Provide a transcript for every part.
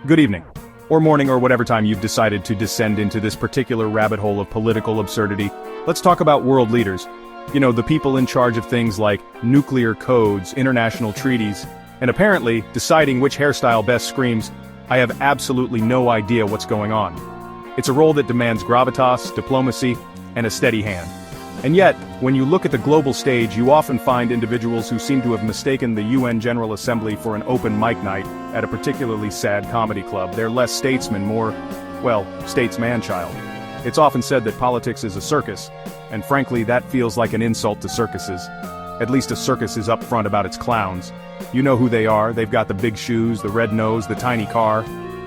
Good evening. Or morning or whatever time you've decided to descend into this particular rabbit hole of political absurdity. Let's talk about world leaders. You know, the people in charge of things like nuclear codes, international treaties, and apparently deciding which hairstyle best screams, "I have absolutely no idea what's going on." It's a role that demands gravitas, diplomacy, and a steady hand. And yet, when you look at the global stage, you often find individuals who seem to have mistaken the UN General Assembly for an open mic night at a particularly sad comedy club. They're less statesman, more, well, states-man-child. It's often said that politics is a circus, and frankly that feels like an insult to circuses. At least a circus is upfront about its clowns. You know who they are, they've got the big shoes, the red nose, the tiny car.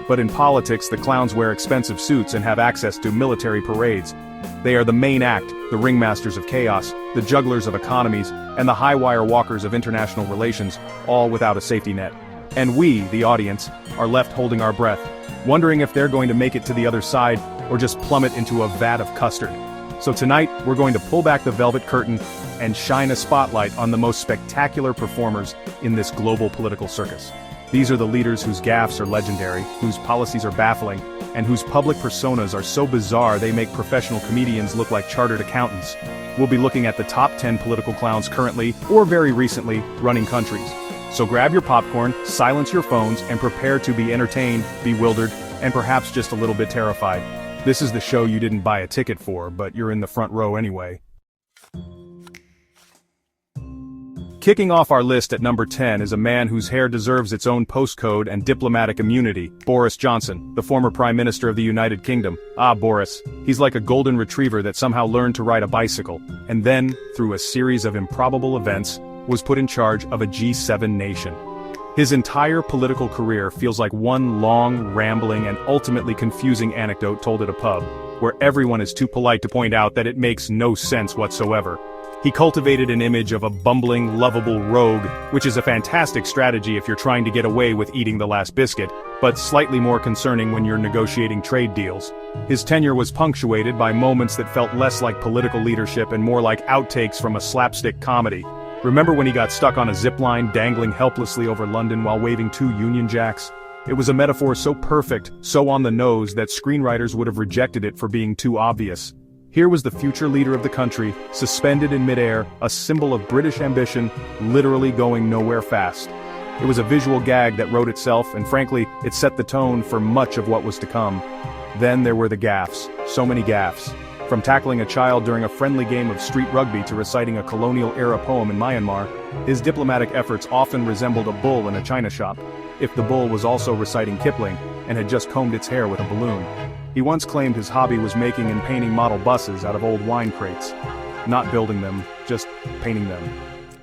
But in politics the clowns wear expensive suits and have access to military parades. They are the main act, the ringmasters of chaos, the jugglers of economies, and the high-wire walkers of international relations, all without a safety net. And we, the audience, are left holding our breath, wondering if they're going to make it to the other side, or just plummet into a vat of custard. So tonight, we're going to pull back the velvet curtain and shine a spotlight on the most spectacular performers in this global political circus. These are the leaders whose gaffes are legendary, whose policies are baffling, and whose public personas are so bizarre they make professional comedians look like chartered accountants. We'll be looking at the top 10 political clowns currently, or very recently, running countries. So grab your popcorn, silence your phones, and prepare to be entertained, bewildered, and perhaps just a little bit terrified. This is the show you didn't buy a ticket for, but you're in the front row anyway. Kicking off our list at number 10 is a man whose hair deserves its own postcode and diplomatic immunity, Boris Johnson, the former Prime Minister of the United Kingdom. Ah, Boris. He's like a golden retriever that somehow learned to ride a bicycle, and then, through a series of improbable events, was put in charge of a G7 nation. His entire political career feels like one long, rambling, and ultimately confusing anecdote told at a pub, where everyone is too polite to point out that it makes no sense whatsoever. He cultivated an image of a bumbling, lovable rogue, which is a fantastic strategy if you're trying to get away with eating the last biscuit, but slightly more concerning when you're negotiating trade deals. His tenure was punctuated by moments that felt less like political leadership and more like outtakes from a slapstick comedy. Remember when he got stuck on a zipline dangling helplessly over London while waving 2 Union Jacks? It was a metaphor so perfect, so on the nose that screenwriters would have rejected it for being too obvious. Here was the future leader of the country, suspended in midair, a symbol of British ambition, literally going nowhere fast. It was a visual gag that wrote itself, and frankly, it set the tone for much of what was to come. Then there were the gaffes, so many gaffes. From tackling a child during a friendly game of street rugby to reciting a colonial-era poem in Myanmar, his diplomatic efforts often resembled a bull in a china shop, if the bull was also reciting Kipling and had just combed its hair with a balloon. He once claimed his hobby was making and painting model buses out of old wine crates. Not building them, just painting them.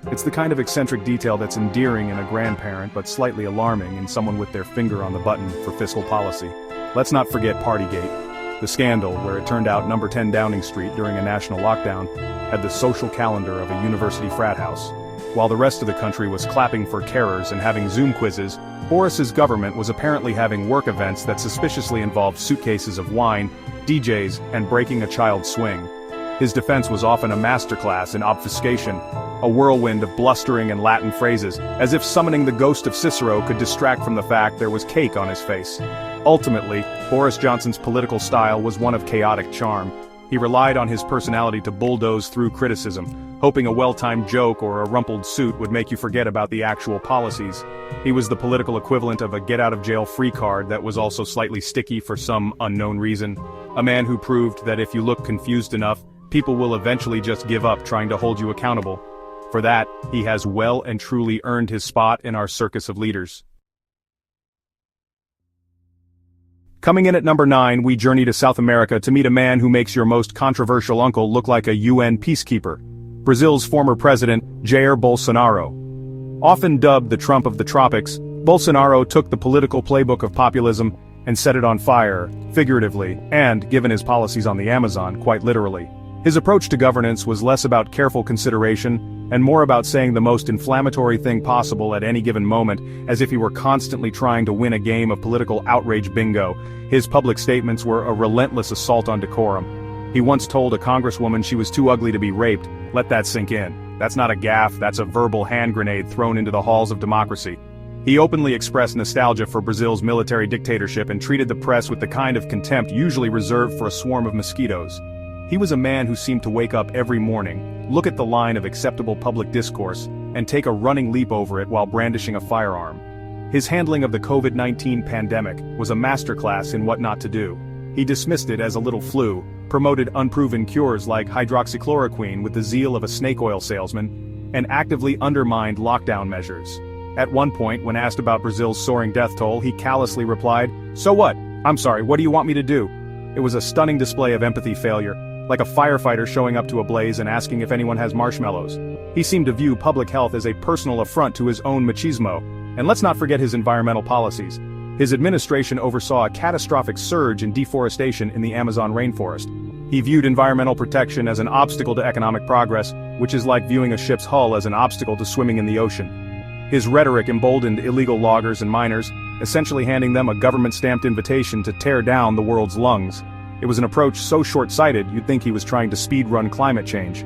It's the kind of eccentric detail that's endearing in a grandparent but slightly alarming in someone with their finger on the button for fiscal policy. Let's not forget Partygate. The scandal, where it turned out number 10 Downing Street during a national lockdown had the social calendar of a university frat house. While the rest of the country was clapping for carers and having Zoom quizzes, Boris's government was apparently having work events that suspiciously involved suitcases of wine, DJs, and breaking a child's swing. His defense was often a masterclass in obfuscation, a whirlwind of blustering and Latin phrases, as if summoning the ghost of Cicero could distract from the fact there was cake on his face. Ultimately, Boris Johnson's political style was one of chaotic charm. He relied on his personality to bulldoze through criticism, hoping a well-timed joke or a rumpled suit would make you forget about the actual policies. He was the political equivalent of a get-out-of-jail-free card that was also slightly sticky for some unknown reason. A man who proved that if you look confused enough, people will eventually just give up trying to hold you accountable. For that, he has well and truly earned his spot in our circus of leaders. Coming in at number 9, we journey to South America to meet a man who makes your most controversial uncle look like a UN peacekeeper. Brazil's former president, Jair Bolsonaro. Often dubbed the Trump of the tropics, Bolsonaro took the political playbook of populism and set it on fire, figuratively, and, given his policies on the Amazon, quite literally. His approach to governance was less about careful consideration and more about saying the most inflammatory thing possible at any given moment, as if he were constantly trying to win a game of political outrage bingo. His public statements were a relentless assault on decorum. He once told a congresswoman she was too ugly to be raped. Let that sink in. That's not a gaffe, that's a verbal hand grenade thrown into the halls of democracy. He openly expressed nostalgia for Brazil's military dictatorship and treated the press with the kind of contempt usually reserved for a swarm of mosquitoes. He was a man who seemed to wake up every morning, look at the line of acceptable public discourse, and take a running leap over it while brandishing a firearm. His handling of the COVID-19 pandemic was a masterclass in what not to do. He dismissed it as a little flu, promoted unproven cures like hydroxychloroquine with the zeal of a snake oil salesman, and actively undermined lockdown measures. At one point, when asked about Brazil's soaring death toll, he callously replied, "So what? I'm sorry, what do you want me to do?" It was a stunning display of empathy failure, like a firefighter showing up to a blaze and asking if anyone has marshmallows. He seemed to view public health as a personal affront to his own machismo, and let's not forget his environmental policies. His administration oversaw a catastrophic surge in deforestation in the Amazon rainforest. He viewed environmental protection as an obstacle to economic progress, which is like viewing a ship's hull as an obstacle to swimming in the ocean. His rhetoric emboldened illegal loggers and miners, essentially handing them a government-stamped invitation to tear down the world's lungs. It was an approach so short-sighted you'd think he was trying to speed-run climate change.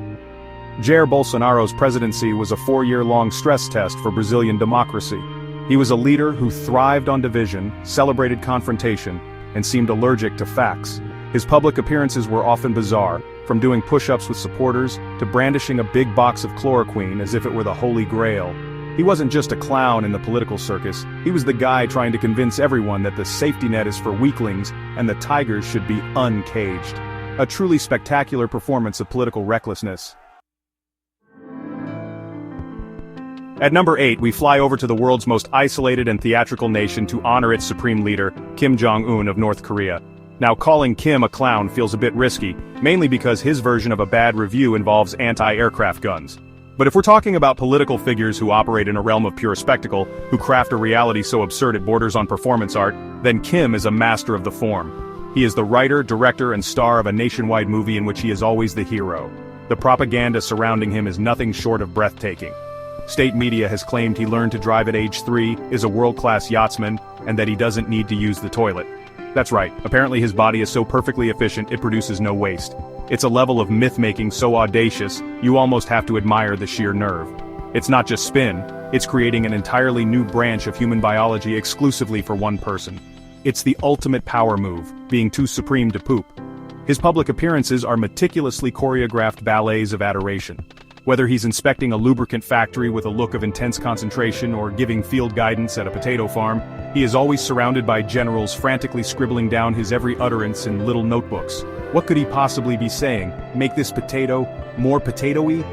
Jair Bolsonaro's presidency was a 4-year-long stress test for Brazilian democracy. He was a leader who thrived on division, celebrated confrontation, and seemed allergic to facts. His public appearances were often bizarre, from doing push-ups with supporters to brandishing a big box of chloroquine as if it were the Holy Grail. He wasn't just a clown in the political circus, he was the guy trying to convince everyone that the safety net is for weaklings and the tigers should be uncaged. A truly spectacular performance of political recklessness. At number 8, we fly over to the world's most isolated and theatrical nation to honor its supreme leader, Kim Jong-un of North Korea. Now, calling Kim a clown feels a bit risky, mainly because his version of a bad review involves anti-aircraft guns. But if we're talking about political figures who operate in a realm of pure spectacle, who craft a reality so absurd it borders on performance art, then Kim is a master of the form. He is the writer, director, and star of a nationwide movie in which he is always the hero. The propaganda surrounding him is nothing short of breathtaking. State media has claimed he learned to drive at age 3, is a world-class yachtsman, and that he doesn't need to use the toilet. That's right, apparently his body is so perfectly efficient it produces no waste. It's a level of myth-making so audacious, you almost have to admire the sheer nerve. It's not just spin, it's creating an entirely new branch of human biology exclusively for one person. It's the ultimate power move, being too supreme to poop. His public appearances are meticulously choreographed ballets of adoration. Whether he's inspecting a lubricant factory with a look of intense concentration or giving field guidance at a potato farm, he is always surrounded by generals frantically scribbling down his every utterance in little notebooks. What could he possibly be saying? Make this potato more potato-y?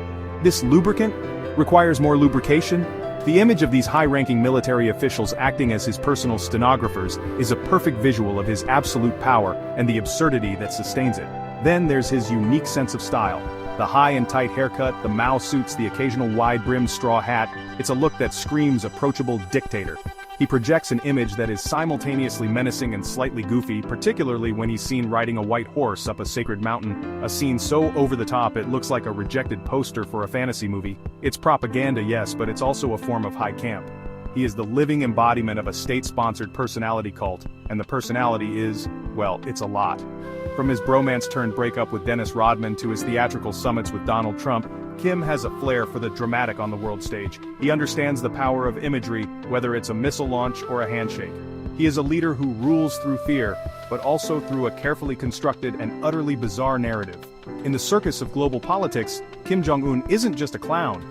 This lubricant requires more lubrication? The image of these high-ranking military officials acting as his personal stenographers is a perfect visual of his absolute power and the absurdity that sustains it. Then there's his unique sense of style. The high and tight haircut, the Mao suits, the occasional wide-brimmed straw hat, it's a look that screams approachable dictator. He projects an image that is simultaneously menacing and slightly goofy, particularly when he's seen riding a white horse up a sacred mountain, a scene so over the top it looks like a rejected poster for a fantasy movie. It's propaganda, yes, but it's also a form of high camp. He is the living embodiment of a state-sponsored personality cult, and the personality is, well, it's a lot. From his bromance-turned-breakup with Dennis Rodman to his theatrical summits with Donald Trump, Kim has a flair for the dramatic on the world stage. He understands the power of imagery, whether it's a missile launch or a handshake. He is a leader who rules through fear, but also through a carefully constructed and utterly bizarre narrative. In the circus of global politics, Kim Jong-un isn't just a clown.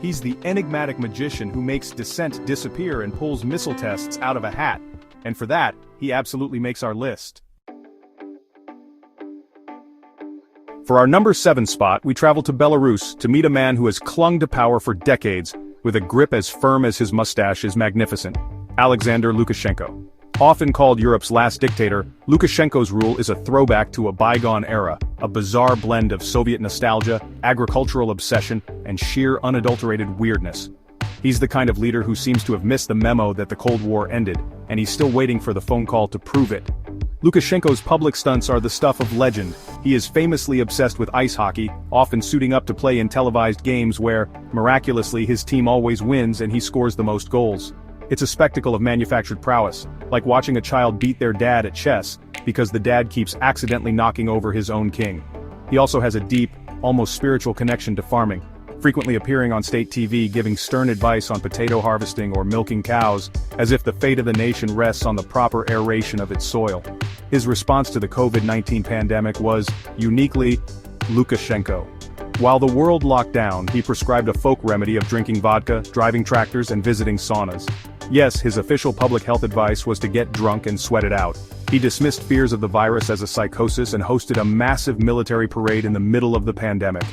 He's the enigmatic magician who makes dissent disappear and pulls missile tests out of a hat. And for that, he absolutely makes our list. For our number 7 spot, we travel to Belarus to meet a man who has clung to power for decades, with a grip as firm as his mustache is magnificent. Alexander Lukashenko. Often called Europe's last dictator, Lukashenko's rule is a throwback to a bygone era, a bizarre blend of Soviet nostalgia, agricultural obsession, and sheer unadulterated weirdness. He's the kind of leader who seems to have missed the memo that the Cold War ended, and he's still waiting for the phone call to prove it. Lukashenko's public stunts are the stuff of legend. He is famously obsessed with ice hockey, often suiting up to play in televised games where, miraculously, his team always wins and he scores the most goals. It's a spectacle of manufactured prowess, like watching a child beat their dad at chess, because the dad keeps accidentally knocking over his own king. He also has a deep, almost spiritual connection to farming. frequently appearing on state TV giving stern advice on potato harvesting or milking cows, as if the fate of the nation rests on the proper aeration of its soil. His response to the COVID-19 pandemic was, uniquely, Lukashenko. While the world locked down, he prescribed a folk remedy of drinking vodka, driving tractors and visiting saunas. Yes, his official public health advice was to get drunk and sweat it out. He dismissed fears of the virus as a psychosis and hosted a massive military parade in the middle of the pandemic.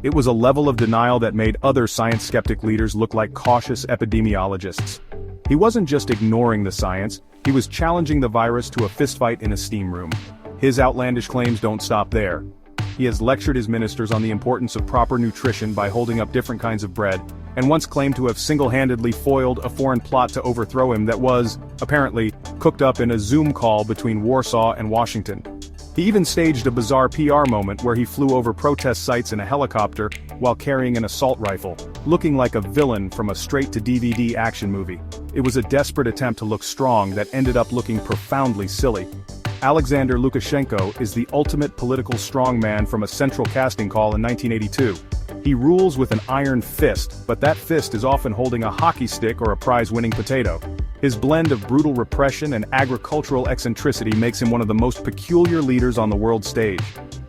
It was a level of denial that made other science-skeptic leaders look like cautious epidemiologists. He wasn't just ignoring the science, he was challenging the virus to a fistfight in a steam room. His outlandish claims don't stop there. He has lectured his ministers on the importance of proper nutrition by holding up different kinds of bread, and once claimed to have single-handedly foiled a foreign plot to overthrow him that was, apparently, cooked up in a Zoom call between Warsaw and Washington. He even staged a bizarre PR moment where he flew over protest sites in a helicopter while carrying an assault rifle, looking like a villain from a straight-to-DVD action movie. It was a desperate attempt to look strong that ended up looking profoundly silly. Alexander Lukashenko is the ultimate political strongman from a central casting call in 1982. He rules with an iron fist, but that fist is often holding a hockey stick or a prize-winning potato. His blend of brutal repression and agricultural eccentricity makes him one of the most peculiar leaders on the world stage.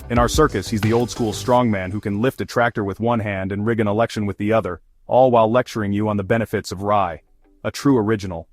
In our circus, he's the old-school strongman who can lift a tractor with one hand and rig an election with the other, all while lecturing you on the benefits of rye. A true original.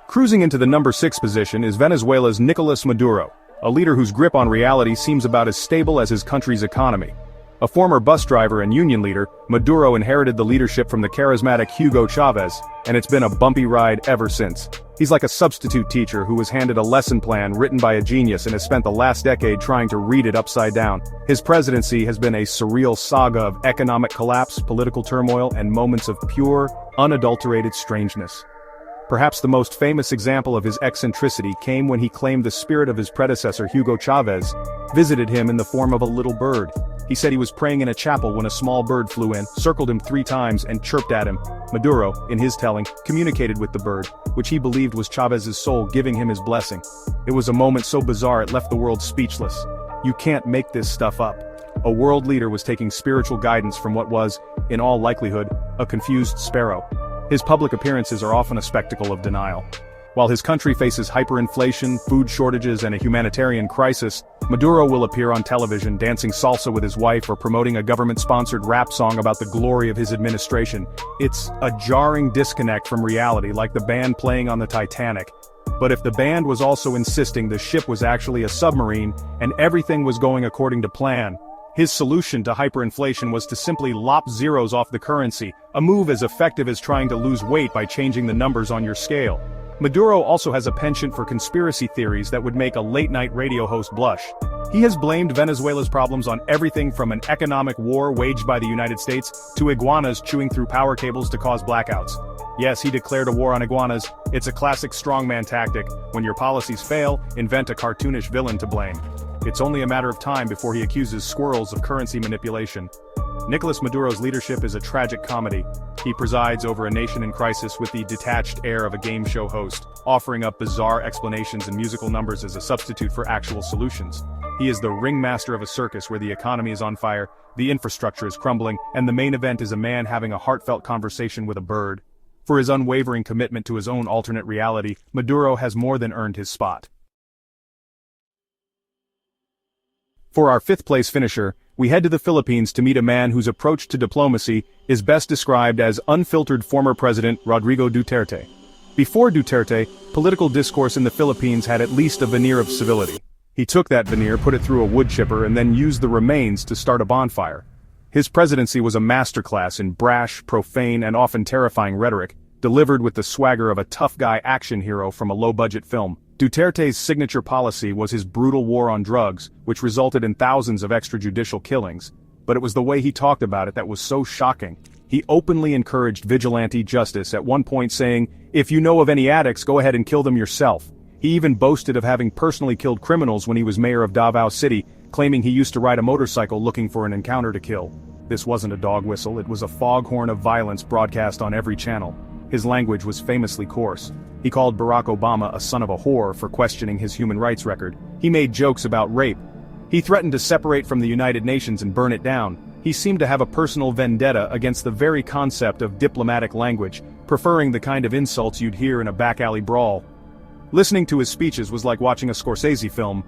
Cruising into the number 6 position is Venezuela's Nicolas Maduro, a leader whose grip on reality seems about as stable as his country's economy. A former bus driver and union leader, Maduro inherited the leadership from the charismatic Hugo Chavez, and it's been a bumpy ride ever since. He's like a substitute teacher who was handed a lesson plan written by a genius and has spent the last decade trying to read it upside down. His presidency has been a surreal saga of economic collapse, political turmoil, and moments of pure, unadulterated strangeness. Perhaps the most famous example of his eccentricity came when he claimed the spirit of his predecessor Hugo Chavez visited him in the form of a little bird. He said he was praying in a chapel when a small bird flew in, circled him 3 times and chirped at him. Maduro, in his telling, communicated with the bird, which he believed was Chavez's soul giving him his blessing. It was a moment so bizarre it left the world speechless. You can't make this stuff up. A world leader was taking spiritual guidance from what was, in all likelihood, a confused sparrow. His public appearances are often a spectacle of denial. While his country faces hyperinflation, food shortages, and a humanitarian crisis, Maduro will appear on television dancing salsa with his wife or promoting a government-sponsored rap song about the glory of his administration. It's a jarring disconnect from reality, like the band playing on the Titanic. But if the band was also insisting the ship was actually a submarine, and everything was going according to plan, his solution to hyperinflation was to simply lop zeros off the currency, a move as effective as trying to lose weight by changing the numbers on your scale. Maduro also has a penchant for conspiracy theories that would make a late-night radio host blush. He has blamed Venezuela's problems on everything from an economic war waged by the United States to iguanas chewing through power cables to cause blackouts. Yes, he declared a war on iguanas. It's a classic strongman tactic. When your policies fail, invent a cartoonish villain to blame. It's only a matter of time before he accuses squirrels of currency manipulation. Nicolas Maduro's leadership is a tragic comedy. He presides over a nation in crisis with the detached air of a game show host, offering up bizarre explanations and musical numbers as a substitute for actual solutions. He is the ringmaster of a circus where the economy is on fire, the infrastructure is crumbling, and the main event is a man having a heartfelt conversation with a bird. For his unwavering commitment to his own alternate reality, Maduro has more than earned his spot. For our 5th-place finisher, we head to the Philippines to meet a man whose approach to diplomacy is best described as unfiltered former President Rodrigo Duterte. Before Duterte, political discourse in the Philippines had at least a veneer of civility. He took that veneer, put it through a wood chipper, and then used the remains to start a bonfire. His presidency was a masterclass in brash, profane, and often terrifying rhetoric, delivered with the swagger of a tough-guy action hero from a low-budget film. Duterte's signature policy was his brutal war on drugs, which resulted in thousands of extrajudicial killings. But it was the way he talked about it that was so shocking. He openly encouraged vigilante justice, at one point saying, "If you know of any addicts, go ahead and kill them yourself." He even boasted of having personally killed criminals when he was mayor of Davao City, claiming he used to ride a motorcycle looking for an encounter to kill. This wasn't a dog whistle, it was a foghorn of violence broadcast on every channel. His language was famously coarse. He called Barack Obama a son of a whore for questioning his human rights record. He made jokes about rape. He threatened to separate from the United Nations and burn it down. He seemed to have a personal vendetta against the very concept of diplomatic language, preferring the kind of insults you'd hear in a back-alley brawl. Listening to his speeches was like watching a Scorsese film,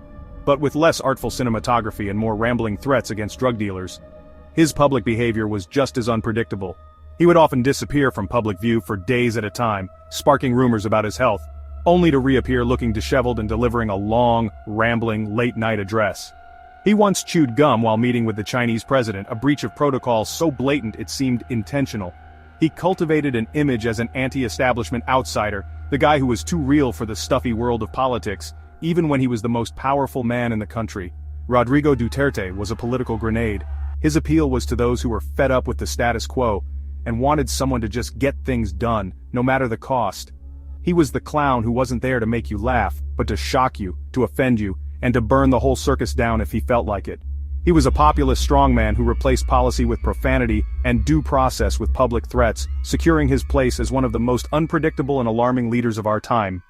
but with less artful cinematography and more rambling threats against drug dealers. His public behavior was just as unpredictable. He would often disappear from public view for days at a time, sparking rumors about his health, only to reappear looking disheveled and delivering a long, rambling, late-night address. He once chewed gum while meeting with the Chinese president, a breach of protocol so blatant it seemed intentional. He cultivated an image as an anti-establishment outsider, the guy who was too real for the stuffy world of politics, even when he was the most powerful man in the country. Rodrigo Duterte was a political grenade. His appeal was to those who were fed up with the status quo, and wanted someone to just get things done, no matter the cost. He was the clown who wasn't there to make you laugh, but to shock you, to offend you, and to burn the whole circus down if he felt like it. He was a populist strongman who replaced policy with profanity and due process with public threats, securing his place as one of the most unpredictable and alarming leaders of our time.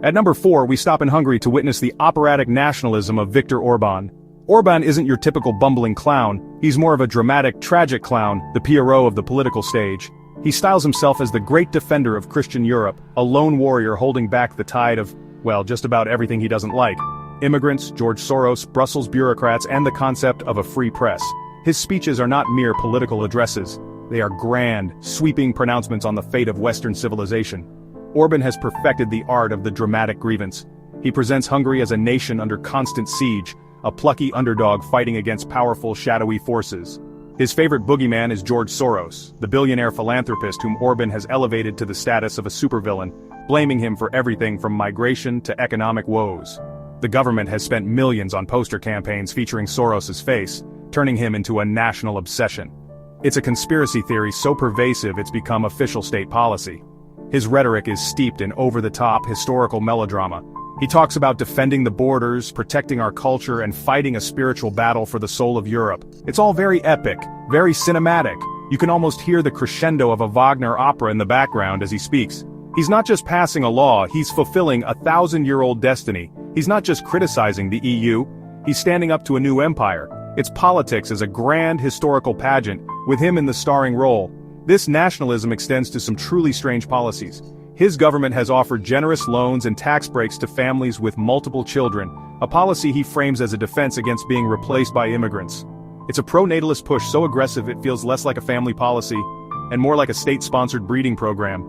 At number 4, we stop in Hungary to witness the operatic nationalism of Viktor Orbán. Orbán isn't your typical bumbling clown, he's more of a dramatic, tragic clown, the Pierrot of the political stage. He styles himself as the great defender of Christian Europe, a lone warrior holding back the tide of, well, just about everything he doesn't like. Immigrants, George Soros, Brussels bureaucrats, and the concept of a free press. His speeches are not mere political addresses. They are grand, sweeping pronouncements on the fate of Western civilization. Orbán has perfected the art of the dramatic grievance. He presents Hungary as a nation under constant siege, a plucky underdog fighting against powerful, shadowy forces. His favorite boogeyman is George Soros, the billionaire philanthropist whom Orbán has elevated to the status of a supervillain, blaming him for everything from migration to economic woes. The government has spent millions on poster campaigns featuring Soros's face, turning him into a national obsession. It's a conspiracy theory so pervasive it's become official state policy. His rhetoric is steeped in over-the-top historical melodrama. He talks about defending the borders, protecting our culture, and fighting a spiritual battle for the soul of Europe. It's all very epic, very cinematic. You can almost hear the crescendo of a Wagner opera in the background as he speaks. He's not just passing a law, he's fulfilling a 1,000-year-old destiny. He's not just criticizing the EU, he's standing up to a new empire. It's politics as a grand historical pageant, with him in the starring role. This nationalism extends to some truly strange policies. His government has offered generous loans and tax breaks to families with multiple children, a policy he frames as a defense against being replaced by immigrants. It's a pro-natalist push so aggressive it feels less like a family policy, and more like a state-sponsored breeding program.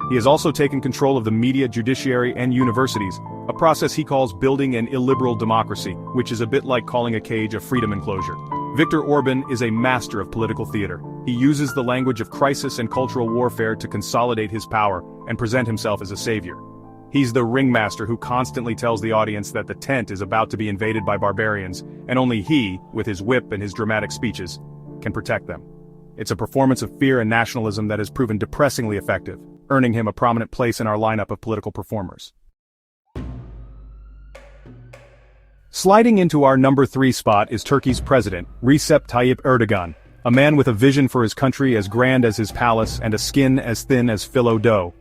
He has also taken control of the media, judiciary, and universities, a process he calls building an illiberal democracy, which is a bit like calling a cage a freedom enclosure. Viktor Orbán is a master of political theater. He uses the language of crisis and cultural warfare to consolidate his power and present himself as a savior. He's the ringmaster who constantly tells the audience that the tent is about to be invaded by barbarians, and only he, with his whip and his dramatic speeches, can protect them. It's a performance of fear and nationalism that has proven depressingly effective, earning him a prominent place in our lineup of political performers. Sliding into our number 3 spot is Turkey's president, Recep Tayyip Erdogan, a man with a vision for his country as grand as his palace and a skin as thin as phyllo dough.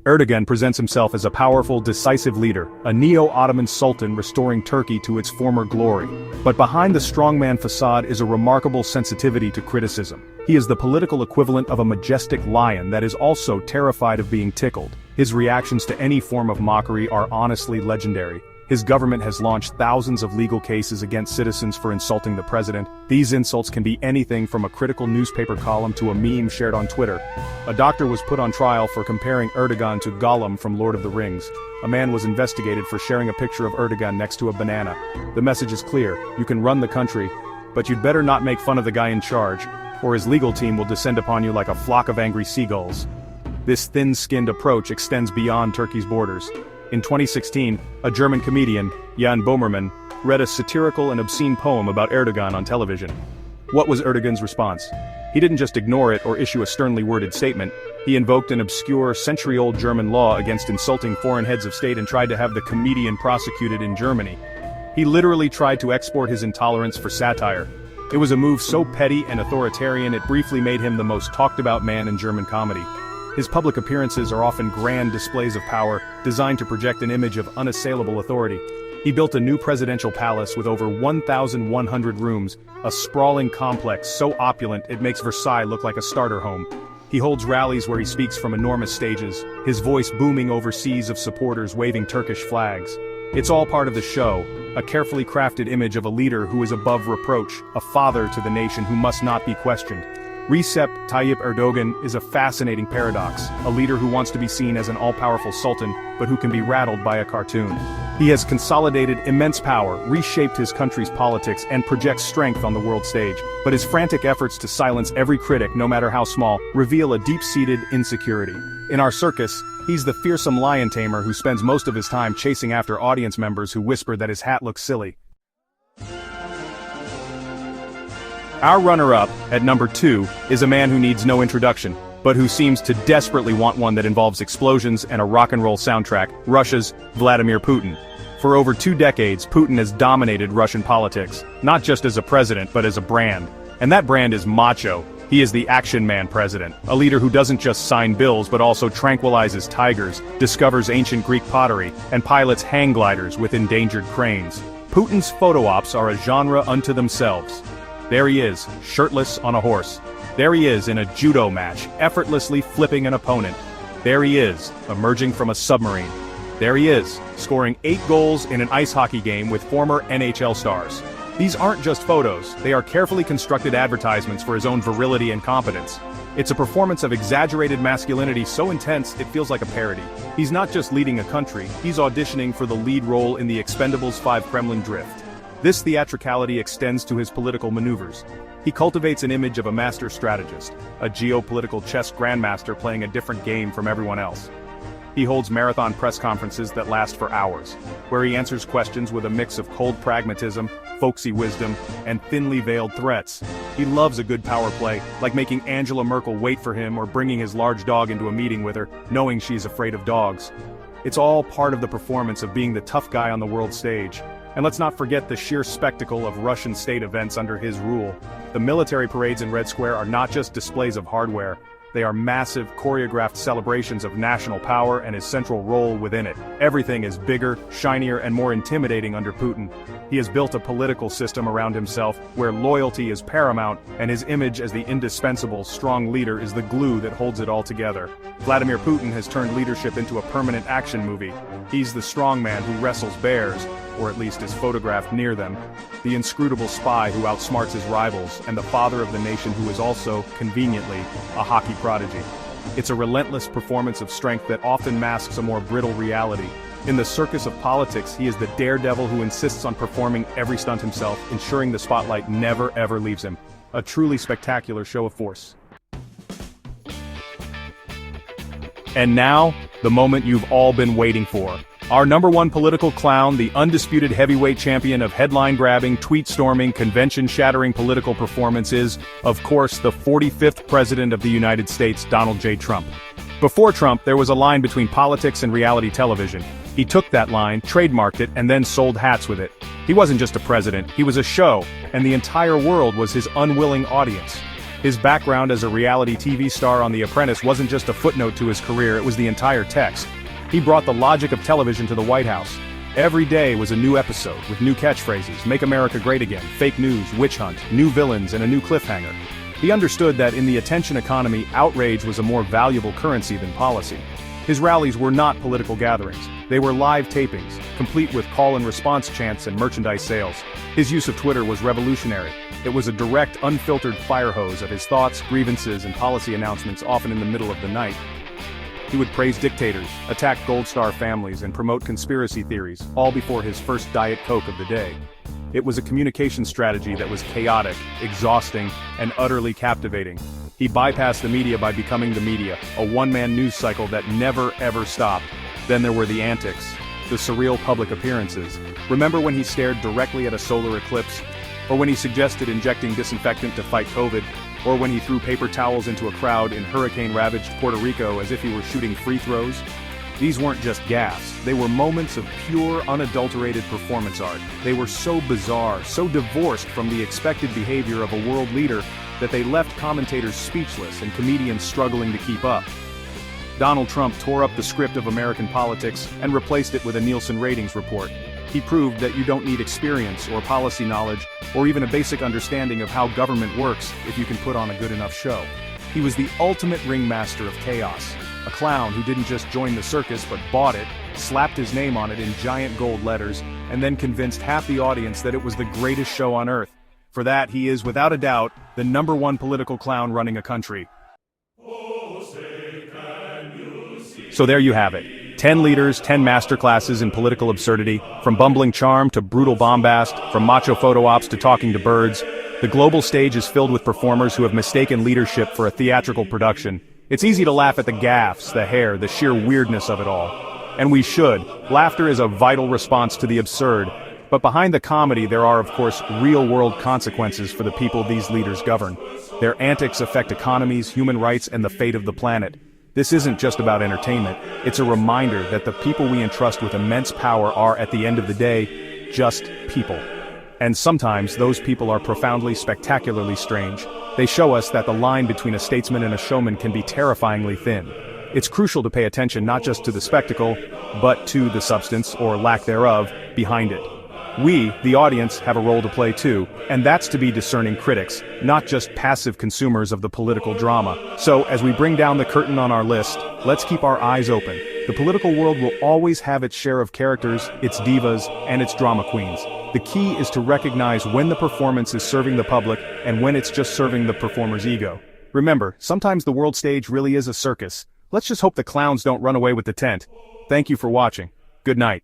Erdogan presents himself as a powerful, decisive leader, a neo-Ottoman sultan restoring Turkey to its former glory. But behind the strongman facade is a remarkable sensitivity to criticism. He is the political equivalent of a majestic lion that is also terrified of being tickled. His reactions to any form of mockery are honestly legendary. His government has launched thousands of legal cases against citizens for insulting the president. These insults can be anything from a critical newspaper column to a meme shared on Twitter. A doctor was put on trial for comparing Erdogan to Gollum from Lord of the Rings. A man was investigated for sharing a picture of Erdogan next to a banana. The message is clear: you can run the country, but you'd better not make fun of the guy in charge, or his legal team will descend upon you like a flock of angry seagulls. This thin-skinned approach extends beyond Turkey's borders. In 2016, a German comedian, Jan Böhmermann, read a satirical and obscene poem about Erdogan on television. What was Erdogan's response? He didn't just ignore it or issue a sternly worded statement. He invoked an obscure, century-old German law against insulting foreign heads of state and tried to have the comedian prosecuted in Germany. He literally tried to export his intolerance for satire. It was a move so petty and authoritarian it briefly made him the most talked-about man in German comedy. His public appearances are often grand displays of power, designed to project an image of unassailable authority. He built a new presidential palace with over 1,100 rooms, a sprawling complex so opulent it makes Versailles look like a starter home. He holds rallies where he speaks from enormous stages, his voice booming over seas of supporters waving Turkish flags. It's all part of the show, a carefully crafted image of a leader who is above reproach, a father to the nation who must not be questioned. Recep Tayyip Erdogan is a fascinating paradox, a leader who wants to be seen as an all-powerful sultan, but who can be rattled by a cartoon. He has consolidated immense power, reshaped his country's politics, and projects strength on the world stage. But his frantic efforts to silence every critic, no matter how small, reveal a deep-seated insecurity. In our circus, he's the fearsome lion tamer who spends most of his time chasing after audience members who whisper that his hat looks silly. Our runner-up, at number 2, is a man who needs no introduction, but who seems to desperately want one that involves explosions and a rock and roll soundtrack, Russia's Vladimir Putin. For over 2 decades, Putin has dominated Russian politics, not just as a president but as a brand. And that brand is macho. He is the action man president, a leader who doesn't just sign bills but also tranquilizes tigers, discovers ancient Greek pottery, and pilots hang gliders with endangered cranes. Putin's photo ops are a genre unto themselves. There he is, shirtless on a horse. There he is in a judo match, effortlessly flipping an opponent. There he is, emerging from a submarine. There he is, scoring 8 goals in an ice hockey game with former NHL stars. These aren't just photos, they are carefully constructed advertisements for his own virility and competence. It's a performance of exaggerated masculinity so intense it feels like a parody. He's not just leading a country, he's auditioning for the lead role in the Expendables 5 Kremlin drift. This theatricality extends to his political maneuvers. He cultivates an image of a master strategist, a geopolitical chess grandmaster playing a different game from everyone else. He holds marathon press conferences that last for hours, where he answers questions with a mix of cold pragmatism, folksy wisdom, and thinly veiled threats. He loves a good power play, like making Angela Merkel wait for him or bringing his large dog into a meeting with her, knowing she's afraid of dogs. It's all part of the performance of being the tough guy on the world stage. And let's not forget the sheer spectacle of Russian state events under his rule. The military parades in Red Square are not just displays of hardware. They are massive, choreographed celebrations of national power and his central role within it. Everything is bigger, shinier, and more intimidating under Putin. He has built a political system around himself where loyalty is paramount, and his image as the indispensable, strong leader is the glue that holds it all together. Vladimir Putin has turned leadership into a permanent action movie. He's the strongman who wrestles bears, or at least is photographed near them, the inscrutable spy who outsmarts his rivals, and the father of the nation who is also, conveniently, a hockey prodigy. It's a relentless performance of strength that often masks a more brittle reality. In the circus of politics, he is the daredevil who insists on performing every stunt himself, ensuring the spotlight never ever leaves him. A truly spectacular show of force. And now, the moment you've all been waiting for. Our number 1 political clown, the undisputed heavyweight champion of headline-grabbing, tweet-storming, convention-shattering political performance is, of course, the 45th President of the United States, Donald J. Trump. Before Trump, there was a line between politics and reality television. He took that line, trademarked it, and then sold hats with it. He wasn't just a president, he was a show, and the entire world was his unwilling audience. His background as a reality TV star on The Apprentice wasn't just a footnote to his career, it was the entire text. He brought the logic of television to the White House. Every day was a new episode, with new catchphrases, "Make America Great Again," fake news, witch hunt, new villains, and a new cliffhanger. He understood that in the attention economy, outrage was a more valuable currency than policy. His rallies were not political gatherings. They were live tapings, complete with call-and-response chants and merchandise sales. His use of Twitter was revolutionary. It was a direct, unfiltered fire hose of his thoughts, grievances, and policy announcements, often in the middle of the night. He would praise dictators, attack Gold Star families, and promote conspiracy theories, all before his first Diet Coke of the day. It was a communication strategy that was chaotic, exhausting, and utterly captivating. He bypassed the media by becoming the media, a one-man news cycle that never ever stopped. Then there were the antics, the surreal public appearances. Remember when he stared directly at a solar eclipse? Or when he suggested injecting disinfectant to fight COVID? Or when he threw paper towels into a crowd in hurricane-ravaged Puerto Rico as if he were shooting free throws? These weren't just gaffes, they were moments of pure, unadulterated performance art. They were so bizarre, so divorced from the expected behavior of a world leader, that they left commentators speechless and comedians struggling to keep up. Donald Trump tore up the script of American politics and replaced it with a Nielsen ratings report. He proved that you don't need experience or policy knowledge or even a basic understanding of how government works if you can put on a good enough show. He was the ultimate ringmaster of chaos, a clown who didn't just join the circus but bought it, slapped his name on it in giant gold letters, and then convinced half the audience that it was the greatest show on earth. For that, he is, without a doubt, the #1 political clown running a country. So there you have it. 10 leaders, 10 masterclasses in political absurdity, from bumbling charm to brutal bombast, from macho photo ops to talking to birds. The global stage is filled with performers who have mistaken leadership for a theatrical production. It's easy to laugh at the gaffes, the hair, the sheer weirdness of it all. And we should. Laughter is a vital response to the absurd. But behind the comedy there are, of course, real-world consequences for the people these leaders govern. Their antics affect economies, human rights, and the fate of the planet. This isn't just about entertainment. It's a reminder that the people we entrust with immense power are, at the end of the day, just people. And sometimes those people are profoundly, spectacularly strange. They show us that the line between a statesman and a showman can be terrifyingly thin. It's crucial to pay attention not just to the spectacle, but to the substance, or lack thereof, behind it. We, the audience, have a role to play too, and that's to be discerning critics, not just passive consumers of the political drama. So, as we bring down the curtain on our list, let's keep our eyes open. The political world will always have its share of characters, its divas, and its drama queens. The key is to recognize when the performance is serving the public and when it's just serving the performer's ego. Remember, sometimes the world stage really is a circus. Let's just hope the clowns don't run away with the tent. Thank you for watching. Good night.